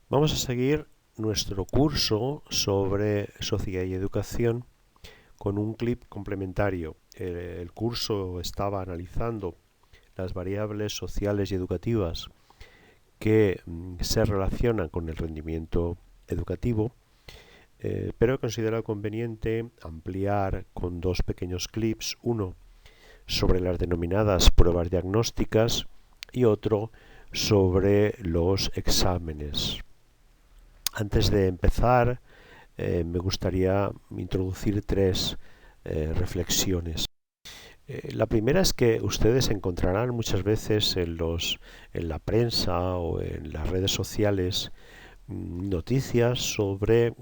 Vamos a seguir nuestro curso sobre sociedad y educación con un clip complementario. El curso estaba analizando las variables sociales y educativas que se relacionan con el rendimiento educativo, pero he considerado conveniente ampliar con dos pequeños clips, uno sobre las denominadas pruebas diagnósticas y otro sobre los exámenes. Antes de empezar, me gustaría introducir tres reflexiones. La primera es que ustedes encontrarán muchas veces en la prensa o en las redes sociales noticias sobre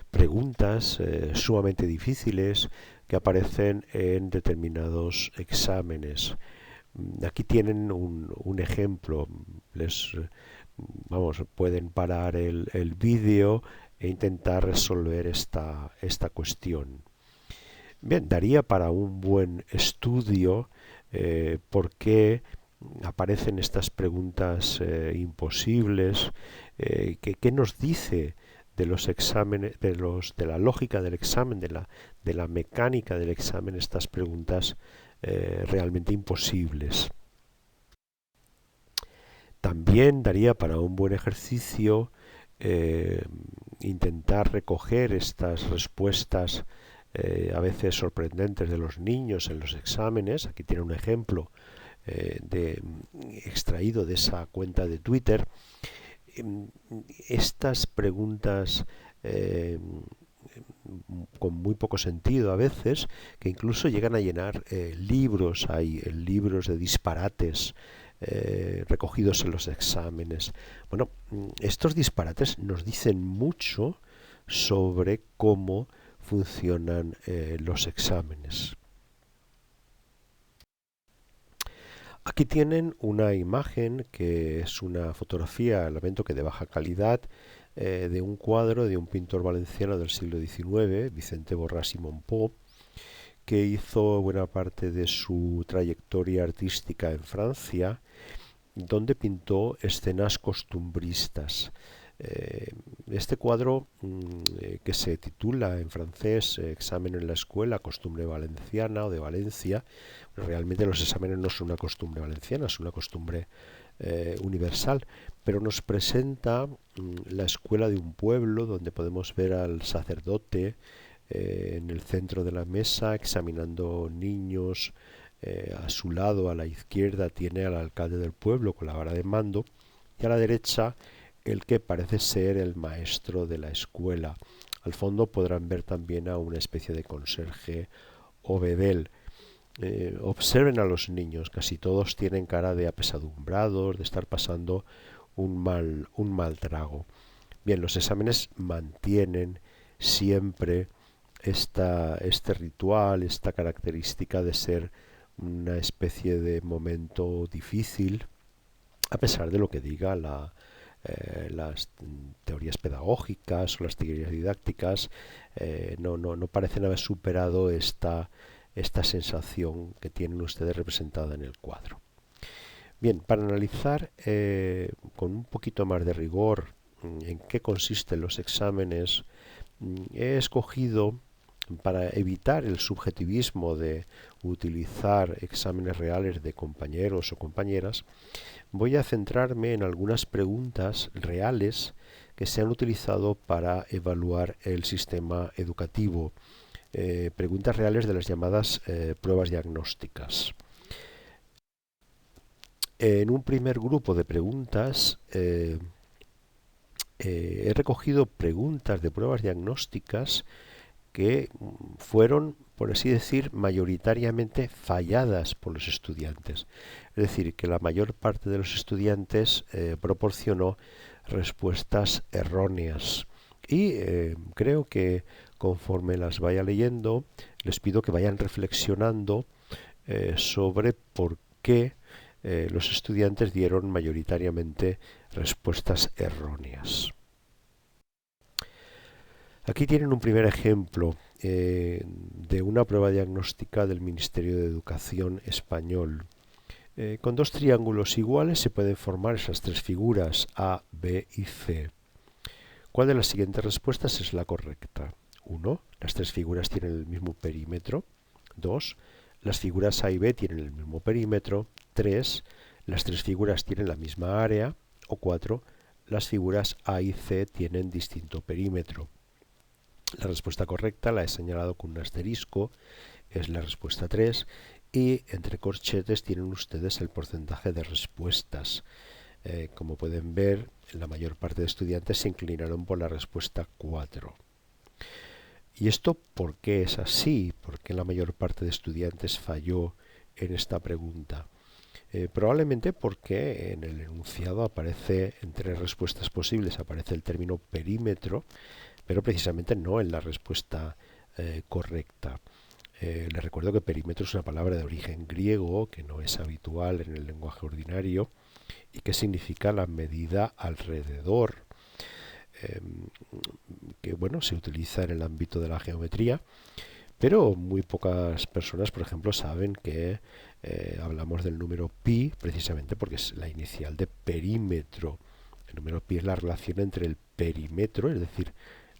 preguntas sumamente difíciles que aparecen en determinados exámenes. Aquí tienen un ejemplo. Pueden parar el vídeo e intentar resolver esta cuestión. Bien, daría para un buen estudio por qué aparecen estas preguntas imposibles, qué nos dice de los exámenes, de la lógica del examen, de la mecánica del examen, estas preguntas realmente imposibles. También daría para un buen ejercicio intentar recoger estas respuestas a veces sorprendentes de los niños en los exámenes. Aquí tiene un ejemplo extraído de esa cuenta de Twitter. Estas preguntas con muy poco sentido a veces, que incluso llegan a llenar libros, hay libros de disparates recogidos en los exámenes. Bueno, estos disparates nos dicen mucho sobre cómo funcionan los exámenes. Aquí tienen una imagen que es una fotografía, lamento que de baja calidad, de un cuadro de un pintor valenciano del siglo XIX, Vicente Borràs i Montpó, que hizo buena parte de su trayectoria artística en Francia, donde pintó escenas costumbristas. Este cuadro, que se titula en francés Examen en la escuela, costumbre valenciana o de Valencia, realmente los exámenes no son una costumbre valenciana, es una costumbre universal, pero nos presenta la escuela de un pueblo donde podemos ver al sacerdote en el centro de la mesa examinando niños. A su lado, a la izquierda, tiene al alcalde del pueblo con la vara de mando, y a la derecha el que parece ser el maestro de la escuela. Al fondo podrán ver también a una especie de conserje o bedel. Observen a los niños, casi todos tienen cara de apesadumbrados, de estar pasando un mal trago. Bien, los exámenes mantienen siempre este ritual, esta característica de ser una especie de momento difícil, a pesar de lo que diga las teorías pedagógicas o las teorías didácticas. No parecen haber superado esta sensación que tienen ustedes representada en el cuadro. Bien, para analizar con un poquito más de rigor en qué consisten los exámenes, he escogido, para evitar el subjetivismo de utilizar exámenes reales de compañeros o compañeras, voy a centrarme en algunas preguntas reales que se han utilizado para evaluar el sistema educativo, preguntas reales de las llamadas pruebas diagnósticas. En un primer grupo de preguntas he recogido preguntas de pruebas diagnósticas que fueron, por así decir, mayoritariamente falladas por los estudiantes. Es decir, que la mayor parte de los estudiantes proporcionó respuestas erróneas. Y creo que conforme las vaya leyendo, les pido que vayan reflexionando sobre por qué los estudiantes dieron mayoritariamente respuestas erróneas. Aquí tienen un primer ejemplo de una prueba diagnóstica del Ministerio de Educación español. Con dos triángulos iguales se pueden formar esas tres figuras, A, B y C. ¿Cuál de las siguientes respuestas es la correcta? 1. Las tres figuras tienen el mismo perímetro. 2. Las figuras A y B tienen el mismo perímetro. 3. Las tres figuras tienen la misma área. O 4. Las figuras A y C tienen distinto perímetro. La respuesta correcta la he señalado con un asterisco, es la respuesta 3, y entre corchetes tienen ustedes el porcentaje de respuestas. Como pueden ver, la mayor parte de estudiantes se inclinaron por la respuesta 4. ¿Y esto por qué es así? ¿Por qué la mayor parte de estudiantes falló en esta pregunta? Probablemente porque en el enunciado aparece, entre respuestas posibles, aparece el término perímetro, pero precisamente no en la respuesta correcta. Les recuerdo que perímetro es una palabra de origen griego que no es habitual en el lenguaje ordinario y que significa la medida alrededor, que bueno, se utiliza en el ámbito de la geometría, pero muy pocas personas, por ejemplo, saben que hablamos del número pi precisamente porque es la inicial de perímetro. El número pi es la relación entre el perímetro, es decir,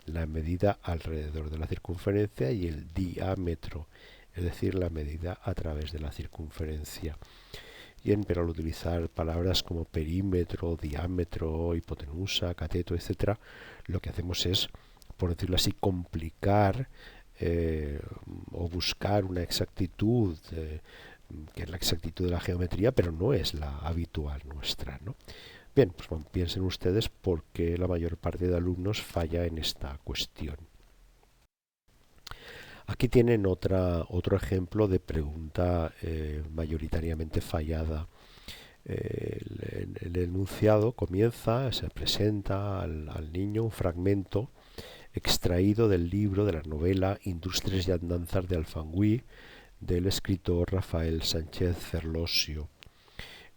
la medida alrededor de la circunferencia, y el diámetro, es decir, la medida a través de la circunferencia. Bien, pero al utilizar palabras como perímetro, diámetro, hipotenusa, cateto, etc., lo que hacemos es, por decirlo así, complicar o buscar una exactitud que es la exactitud de la geometría, pero no es la habitual nuestra, ¿no? Bien, pues bueno, piensen ustedes por qué la mayor parte de alumnos falla en esta cuestión. Aquí tienen otro ejemplo de pregunta mayoritariamente fallada. El enunciado comienza, se presenta al niño un fragmento extraído del libro de la novela Industrias y andanzas de Alfangui del escritor Rafael Sánchez Ferlosio.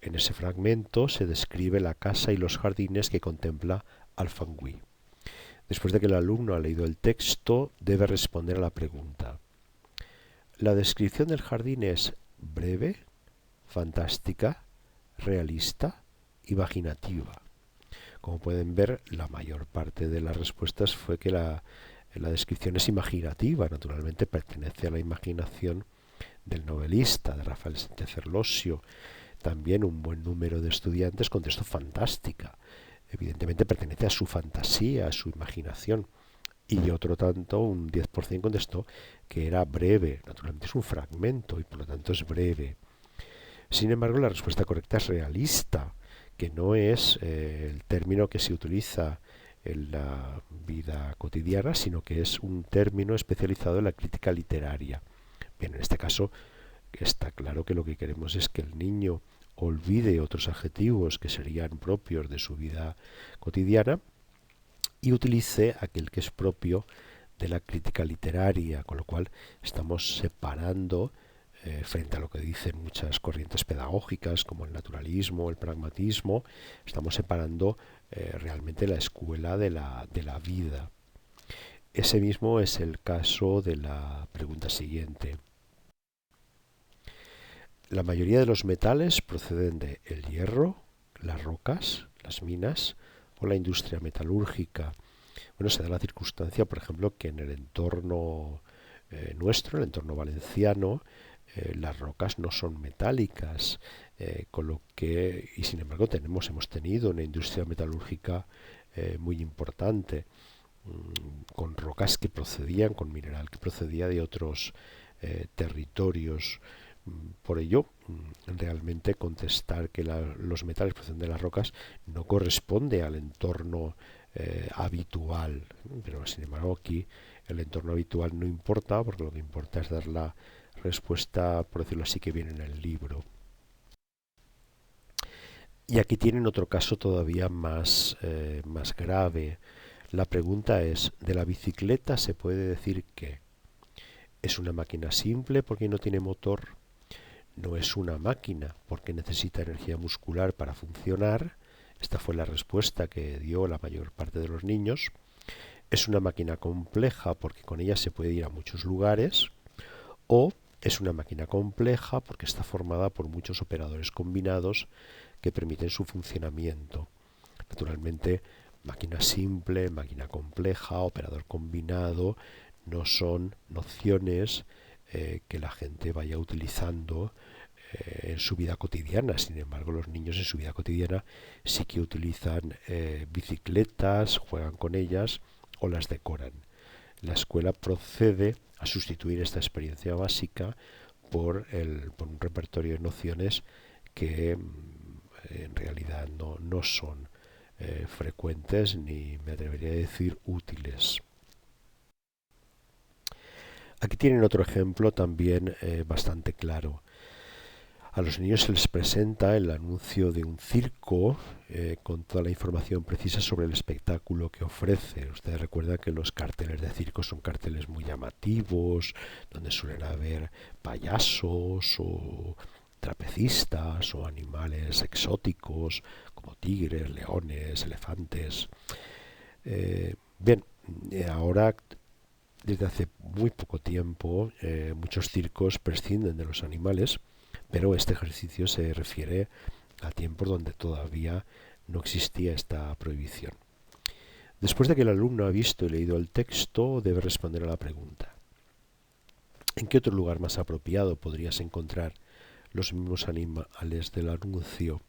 En ese fragmento se describe la casa y los jardines que contempla Alfangui. Después de que el alumno ha leído el texto, debe responder a la pregunta. ¿La descripción del jardín es breve, fantástica, realista, imaginativa? Como pueden ver, la mayor parte de las respuestas fue que la descripción es imaginativa, naturalmente pertenece a la imaginación del novelista, de Rafael Sánchez Ferlosio. También un buen número de estudiantes contestó fantástica. Evidentemente pertenece a su fantasía, a su imaginación. Y otro tanto, un 10%, contestó que era breve. Naturalmente es un fragmento y por lo tanto es breve. Sin embargo, la respuesta correcta es realista, que no es el término que se utiliza en la vida cotidiana, sino que es un término especializado en la crítica literaria. Bien, en este caso está claro que lo que queremos es que el niño olvide otros adjetivos que serían propios de su vida cotidiana y utilice aquel que es propio de la crítica literaria, con lo cual estamos separando frente a lo que dicen muchas corrientes pedagógicas como el naturalismo, el pragmatismo, estamos separando realmente la escuela de la vida. Ese mismo es el caso de la pregunta siguiente. La mayoría de los metales proceden de el hierro, las rocas, las minas o la industria metalúrgica. Bueno, se da la circunstancia, por ejemplo, que en el entorno nuestro, el entorno valenciano, las rocas no son metálicas, con lo que, y sin embargo hemos tenido una industria metalúrgica muy importante, con rocas que procedían, con mineral que procedía de otros territorios. Por ello, realmente contestar que los metales proceden de las rocas no corresponde al entorno habitual, pero sin embargo aquí el entorno habitual no importa, porque lo que importa es dar la respuesta, por decirlo así, que viene en el libro. Y aquí tienen otro caso todavía más grave. La pregunta es, ¿de la bicicleta se puede decir que es una máquina simple porque no tiene motor? No es una máquina porque necesita energía muscular para funcionar. Esta fue la respuesta que dio la mayor parte de los niños. Es una máquina compleja porque con ella se puede ir a muchos lugares. O es una máquina compleja porque está formada por muchos operadores combinados que permiten su funcionamiento. Naturalmente, Máquina simple, máquina compleja, operador combinado, no son nociones que la gente vaya utilizando en su vida cotidiana. Sin embargo, los niños en su vida cotidiana sí que utilizan bicicletas, juegan con ellas o las decoran. La escuela procede a sustituir esta experiencia básica por un repertorio de nociones que en realidad no son frecuentes ni, me atrevería a decir, útiles. Aquí tienen otro ejemplo también bastante claro. A los niños se les presenta el anuncio de un circo con toda la información precisa sobre el espectáculo que ofrece. Ustedes recuerdan que los carteles de circo son carteles muy llamativos, donde suelen haber payasos o trapecistas o animales exóticos como tigres, leones, elefantes. Bien, ahora desde hace muy poco tiempo muchos circos prescinden de los animales, pero este ejercicio se refiere a tiempos donde todavía no existía esta prohibición. Después de que el alumno ha visto y leído el texto, debe responder a la pregunta: ¿en qué otro lugar más apropiado podrías encontrar los mismos animales del anuncio?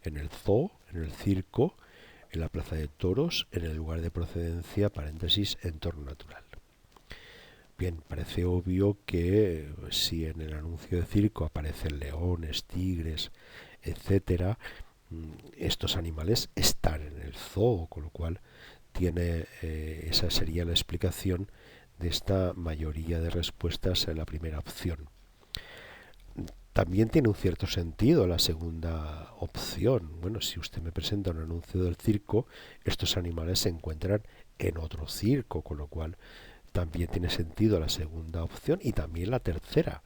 ¿En el zoo, en el circo, en la plaza de toros, en el lugar de procedencia, paréntesis, entorno natural? Bien, parece obvio que si en el anuncio de circo aparecen leones, tigres, etcétera, estos animales están en el zoo, con lo cual esa sería la explicación de esta mayoría de respuestas en la primera opción. También tiene un cierto sentido la segunda opción. Bueno, si usted me presenta un anuncio del circo, estos animales se encuentran en otro circo, con lo cual también tiene sentido la segunda opción y también la tercera,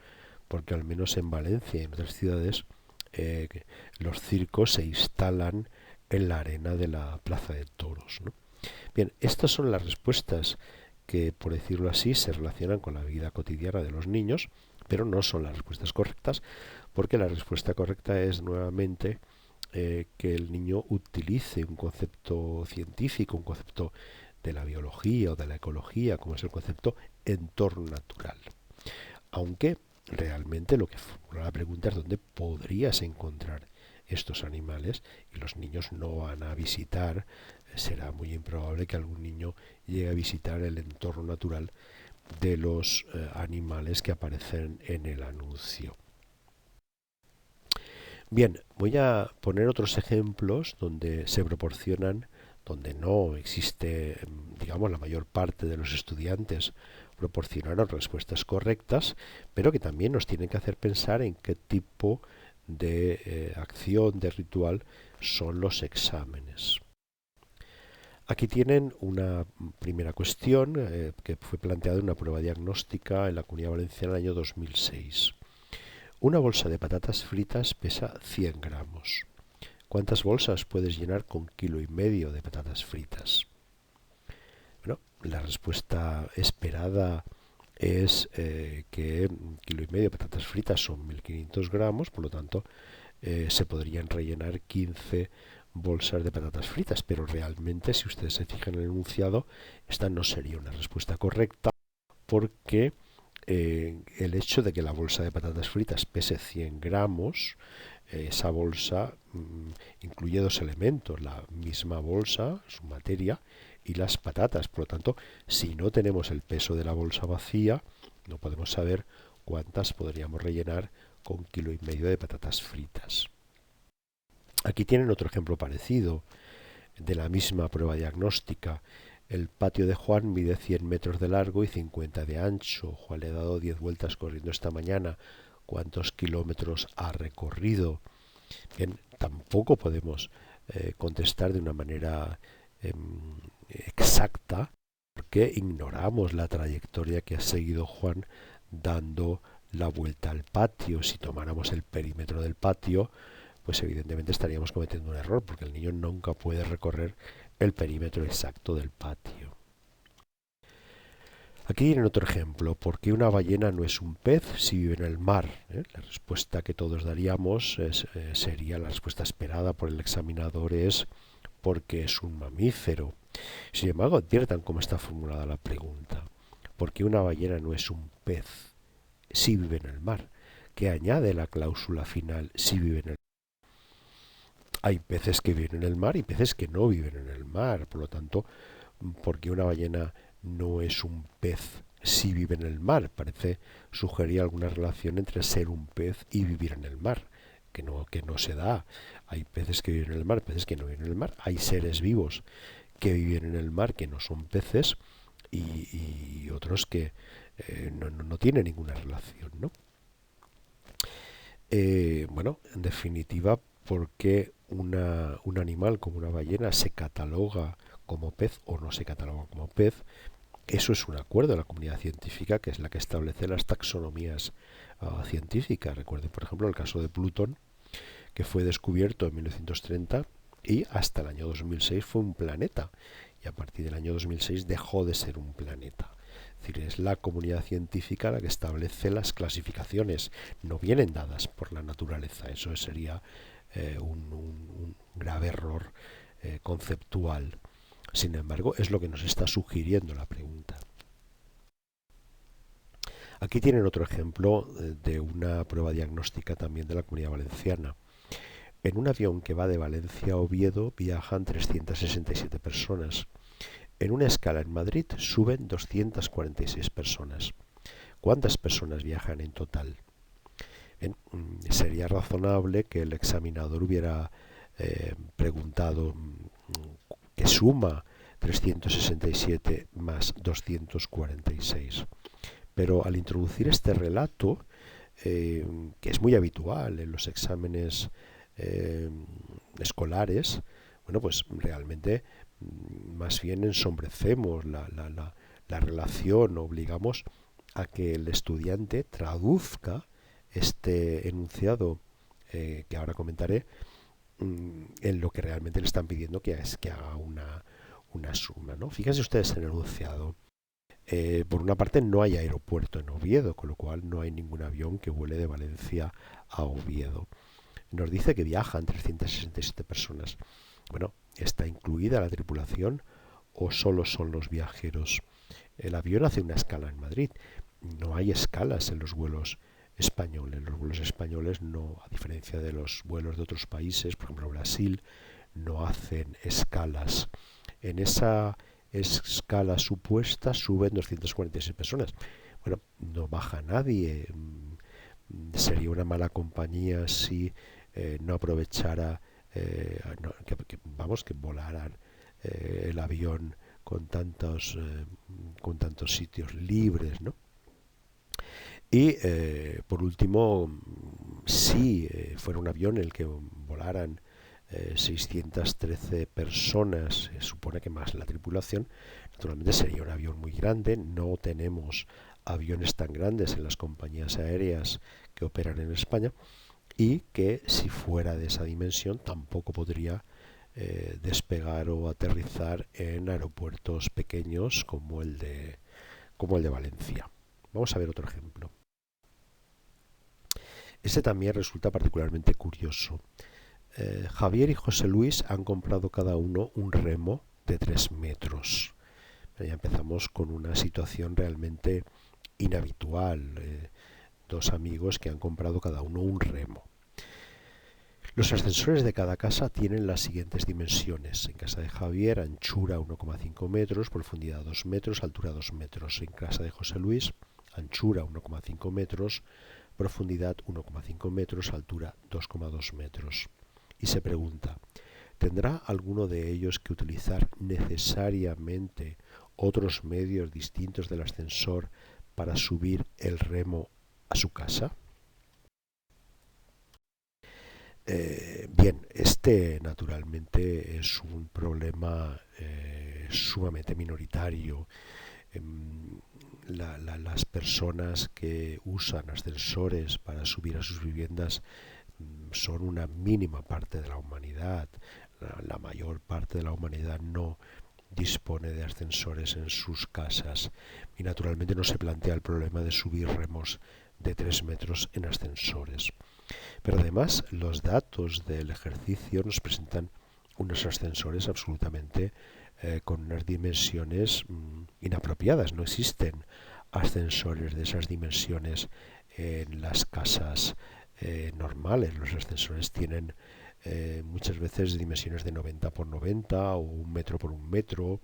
porque al menos en Valencia y en otras ciudades los circos se instalan en la arena de la plaza de toros, ¿no? Bien, estas son las respuestas que, por decirlo así, se relacionan con la vida cotidiana de los niños, pero no son las respuestas correctas, porque la respuesta correcta es nuevamente que el niño utilice un concepto científico, un concepto de la biología o de la ecología, como es el concepto entorno natural. Aunque realmente lo que formula la pregunta es dónde podrías encontrar estos animales, y los niños no van a visitar, será muy improbable que algún niño llegue a visitar el entorno natural de los animales que aparecen en el anuncio. Bien, voy a poner otros ejemplos donde se proporcionan, donde no existe, digamos, la mayor parte de los estudiantes proporcionaron respuestas correctas, pero que también nos tienen que hacer pensar en qué tipo de acción, de ritual son los exámenes. Aquí tienen una primera cuestión que fue planteada en una prueba diagnóstica en la Comunidad Valenciana en el año 2006. Una bolsa de patatas fritas pesa 100 gramos. ¿Cuántas bolsas puedes llenar con 1,5 kg de patatas fritas? Bueno, la respuesta esperada es que 1,5 kg de patatas fritas son 1.500 gramos, por lo tanto se podrían rellenar 15 bolsas de patatas fritas, pero realmente, si ustedes se fijan en el enunciado, esta no sería una respuesta correcta, porque el hecho de que la bolsa de patatas fritas pese 100 gramos, esa bolsa incluye dos elementos: la misma bolsa, su materia, y las patatas. Por lo tanto, si no tenemos el peso de la bolsa vacía, no podemos saber cuántas podríamos rellenar con 1,5 kg de patatas fritas. Aquí tienen otro ejemplo parecido de la misma prueba diagnóstica. El patio de Juan mide 100 metros de largo y 50 de ancho. Juan le ha dado 10 vueltas corriendo esta mañana. ¿Cuántos kilómetros ha recorrido? Bien, tampoco podemos contestar de una manera exacta, porque ignoramos la trayectoria que ha seguido Juan dando la vuelta al patio. Si tomáramos el perímetro del patio, pues evidentemente estaríamos cometiendo un error, porque el niño nunca puede recorrer el perímetro exacto del patio. Aquí tienen otro ejemplo. ¿Por qué una ballena no es un pez si vive en el mar? La respuesta que todos daríamos sería, la respuesta esperada por el examinador es porque es un mamífero. Sin embargo, adviertan cómo está formulada la pregunta. ¿Por qué una ballena no es un pez si vive en el mar? Que añade la cláusula final si vive en el mar. Hay peces que viven en el mar y peces que no viven en el mar. Por lo tanto, ¿por qué una ballena no es un pez si vive en el mar? Parece sugerir alguna relación entre ser un pez y vivir en el mar, que no se da. Hay peces que viven en el mar, peces que no viven en el mar. Hay seres vivos que viven en el mar que no son peces y otros que no tienen ninguna relación, ¿no? Bueno, en definitiva, ¿por qué un animal como una ballena se cataloga como pez o no se cataloga como pez? Eso es un acuerdo de la comunidad científica, que es la que establece las taxonomías científicas. Recuerden, por ejemplo, el caso de Plutón, que fue descubierto en 1930 y hasta el año 2006 fue un planeta. Y a partir del año 2006 dejó de ser un planeta. Es decir, es la comunidad científica la que establece las clasificaciones. No vienen dadas por la naturaleza. Eso sería un grave error conceptual. Sin embargo, es lo que nos está sugiriendo la pregunta. Aquí tienen otro ejemplo de una prueba diagnóstica también de la Comunidad Valenciana. En un avión que va de Valencia a Oviedo viajan 367 personas. En una escala en Madrid suben 246 personas. ¿Cuántas personas viajan en total? Sería razonable que el examinador hubiera preguntado qué suma 367 más 246. Pero al introducir este relato, que es muy habitual en los exámenes escolares, bueno, pues realmente más bien ensombrecemos la relación, obligamos a que el estudiante traduzca este enunciado que ahora comentaré en lo que realmente le están pidiendo, que es que haga una suma, ¿no? Fíjense ustedes en el enunciado. Por una parte no hay aeropuerto en Oviedo, con lo cual no hay ningún avión que vuele de Valencia a Oviedo. Nos dice que viajan 367 personas. Bueno, ¿está incluida la tripulación o solo son los viajeros? El avión hace una escala en Madrid. No hay escalas en los vuelos españoles. Los vuelos españoles no, a diferencia de los vuelos de otros países, por ejemplo Brasil, no hacen escalas. En esa escala supuesta suben 246 personas. Bueno, no baja nadie. Sería una mala compañía si no aprovechara, que volaran el avión con tantos sitios libres, ¿no? Y por último, si fuera un avión en el que volaran 613 personas, se supone que más la tripulación, naturalmente sería un avión muy grande. No tenemos aviones tan grandes en las compañías aéreas que operan en España, y que si fuera de esa dimensión tampoco podría despegar o aterrizar en aeropuertos pequeños como el de Valencia. Vamos a ver otro ejemplo. Este también resulta particularmente curioso. Javier y José Luis han comprado cada uno un remo de 3 metros. Ya empezamos con una situación realmente inhabitual. Dos amigos que han comprado cada uno un remo. Los ascensores de cada casa tienen las siguientes dimensiones. En casa de Javier, anchura 1,5 metros, profundidad 2 metros, altura 2 metros. En casa de José Luis, anchura 1,5 metros, profundidad 1,5 metros, altura 2,2 metros. Y se pregunta, ¿tendrá alguno de ellos que utilizar necesariamente otros medios distintos del ascensor para subir el remo a su casa? Bien, este naturalmente es un problema sumamente minoritario. Las personas que usan ascensores para subir a sus viviendas son una mínima parte de la humanidad. La mayor parte de la humanidad no dispone de ascensores en sus casas y naturalmente no se plantea el problema de subir remos de 3 metros en ascensores. Pero además los datos del ejercicio nos presentan unos ascensores absolutamente con unas dimensiones inapropiadas. No existen ascensores de esas dimensiones en las casas normales. Los ascensores tienen muchas veces dimensiones de 90 por 90 o 1 metro por 1 metro,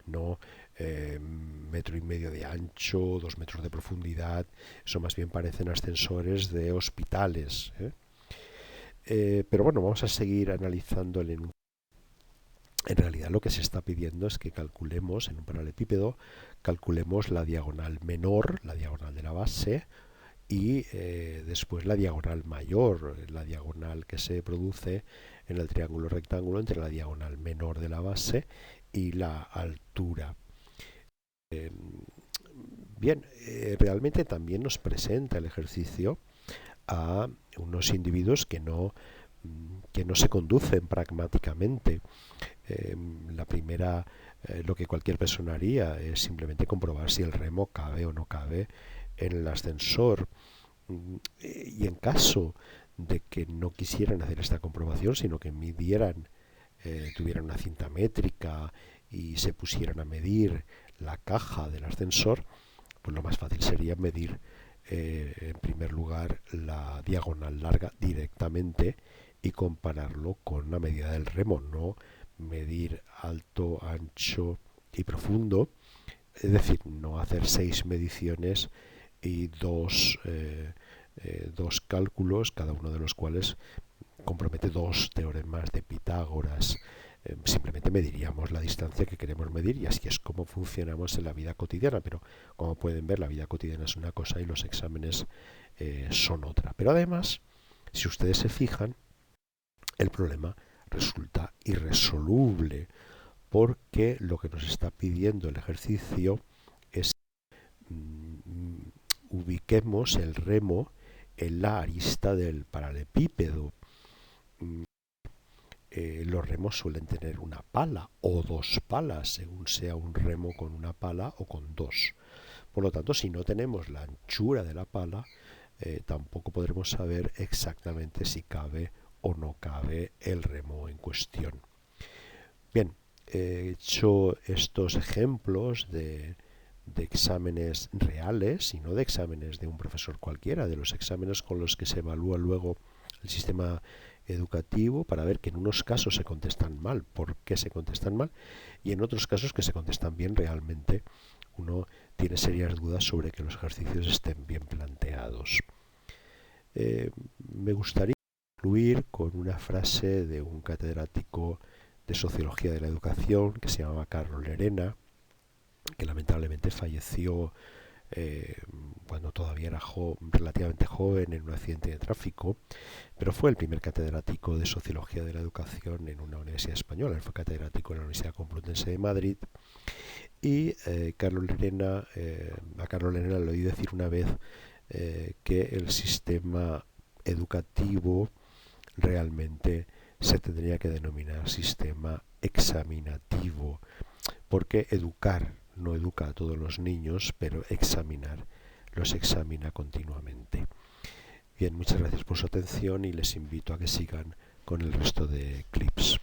no 1,5 metros de ancho, 2 metros de profundidad. Eso más bien parecen ascensores de hospitales. Pero bueno, vamos a seguir analizando el enunciado. En realidad lo que se está pidiendo es que calculemos en un paralelepípedo, calculemos la diagonal menor, la diagonal de la base, y después la diagonal mayor, la diagonal que se produce en el triángulo rectángulo entre la diagonal menor de la base y la altura. Bien, realmente también nos presenta el ejercicio a unos individuos que no se conducen pragmáticamente. La primera, lo que cualquier persona haría es simplemente comprobar si el remo cabe o no cabe en el ascensor. Y en caso de que no quisieran hacer esta comprobación, sino que midieran, tuvieran una cinta métrica y se pusieran a medir la caja del ascensor, pues lo más fácil sería medir en primer lugar la diagonal larga directamente y compararlo con la medida del remo, no medir alto, ancho y profundo, es decir, no hacer 6 mediciones y dos cálculos, cada uno de los cuales compromete 2 teoremas de Pitágoras. Simplemente mediríamos la distancia que queremos medir y así es como funcionamos en la vida cotidiana, pero como pueden ver, la vida cotidiana es una cosa y los exámenes son otra. Pero además, si ustedes se fijan, el problema resulta irresoluble porque lo que nos está pidiendo el ejercicio es ubiquemos el remo en la arista del paralelepípedo. Los remos suelen tener una pala o 2 palas, según sea un remo con una pala o con 2. Por lo tanto, si no tenemos la anchura de la pala, tampoco podremos saber exactamente si cabe o no cabe el remo en cuestión. Bien, he hecho estos ejemplos de exámenes reales y no de exámenes de un profesor cualquiera, de los exámenes con los que se evalúa luego el sistema educativo, para ver que en unos casos se contestan mal, por qué se contestan mal, y en otros casos que se contestan bien. Realmente uno tiene serias dudas sobre que los ejercicios estén bien planteados. Me gustaría concluir con una frase de un catedrático de Sociología de la Educación que se llamaba Carlos Lerena, que lamentablemente falleció cuando todavía era relativamente joven en un accidente de tráfico, pero fue el primer catedrático de Sociología de la Educación en una universidad española. Él fue catedrático en la Universidad Complutense de Madrid y a Carlos Lerena le oí decir una vez que el sistema educativo realmente se tendría que denominar sistema examinativo, porque educar no educa a todos los niños, pero examinar los examina continuamente. Bien, muchas gracias por su atención y les invito a que sigan con el resto de clips.